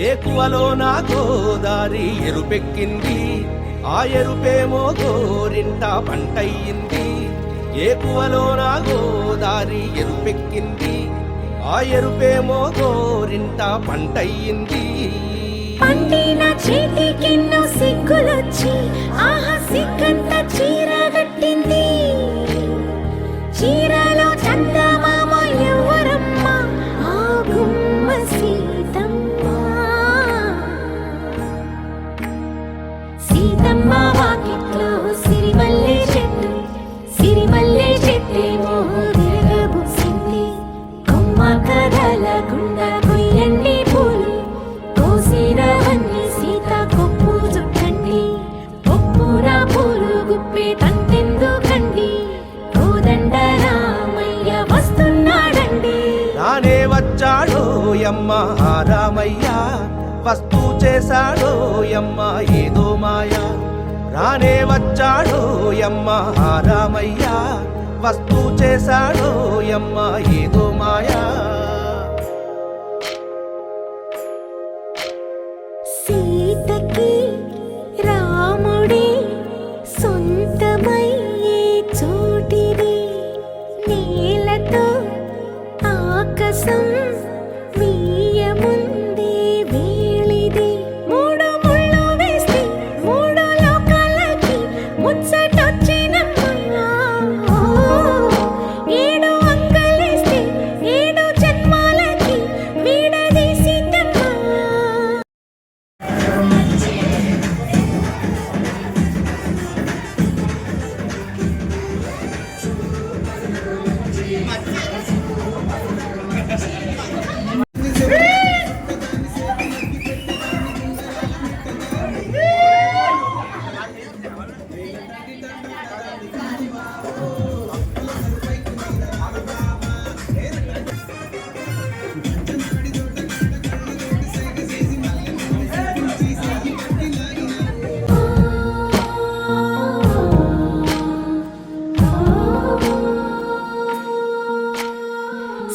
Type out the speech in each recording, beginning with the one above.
ఏకువలో నా గోదారి ఎరుపెక్కింది, ఆ ఎరుపేమో గోరింట పంటయ్యింది. ఏకువలో నా గోదారి ఎరుపెక్కింది, ఆ ఎరుపేమో గోరింట పంటయ్యింది. పండిన చేతికెన్నో సిగ్గులొచ్చి ఆహా సిగ్గంత చీర కట్టింది. చీరలో చందమామ ఎవరమ్మ, ఆ గుమ్మ సీతమ్మ. సీతమ్మ వాకిట్లో సిరిమల్లె చెట్టు, సిరిమల్లె చెట్టేమో తిరగబూసింది. కొమ్మ కదలకుండా కొయ్యండి పూలు, కోసిరవన్నీ సీత కొప్పు చుట్టండి. కొప్పున పూలు గుప్పే తంతెందుకండి, కోదండ రామయ్య వస్తున్నాడండి. రానే వచ్చాడో యమ్మ ఆ రామయ్య, వస్తూ చేశాడో యమ్మ ఏదో మాయ. రానే వచ్చాడో యమ్మ ఆ రామయ్య, వస్తూ చేశాడో యమ్మ ఏదో మాయా. సీతకి రాముడే సొంతమయ్యే చోటిది, నేలతో ఆకాశం వీయముందే వేళిది. మూడు ముళ్ళు వేస్తే మూడు లోకాలకి ముచ్చటొచ్చినమ్మా. ఏడు అంగలేస్తే ఏడు జన్మాలకి వీడదీసిద్దమ్మా.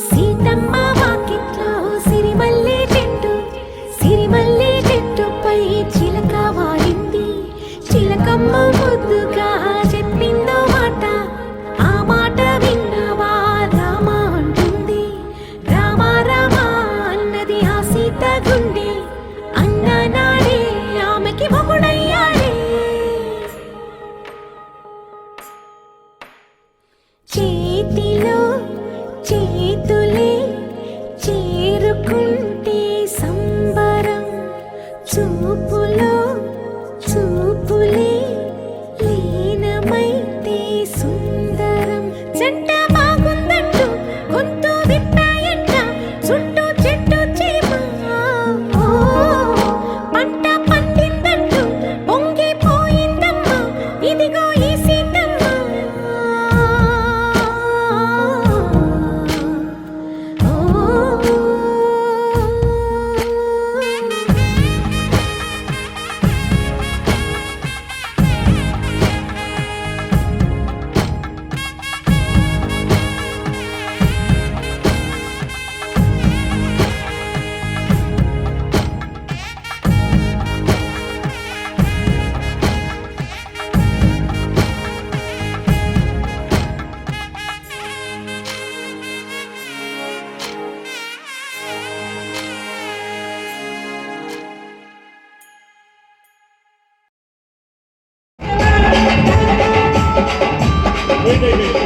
సీతమ్మ వాకిట్లో సిరిమల్లె చెట్టు, సిరిమల్లె చెట్టుపై చిలక వాలింది. చిలకమ్మ ముద్దుగా చెప్పిందో మాట, ఆ మాట విన్నవా రామ అంటుంది. రామ రామ అన్నది ఆ సీత గుండె, అన్న నాడే ఆమెకి మొగుడయ్యాడే. చేతిలో చేతులే చేరుకుంటే సంబరం, చూపులో చూపులే లీనమైతే సుందరం. జంట బాగుందంటూ గొంతు విప్పాయంట చుట్టూ చెట్టు చీమ. పంట పండిందంటూ పొంగిపోయిందమ్మా, ఇదిగో ఈ సీతమ్మ. Wait.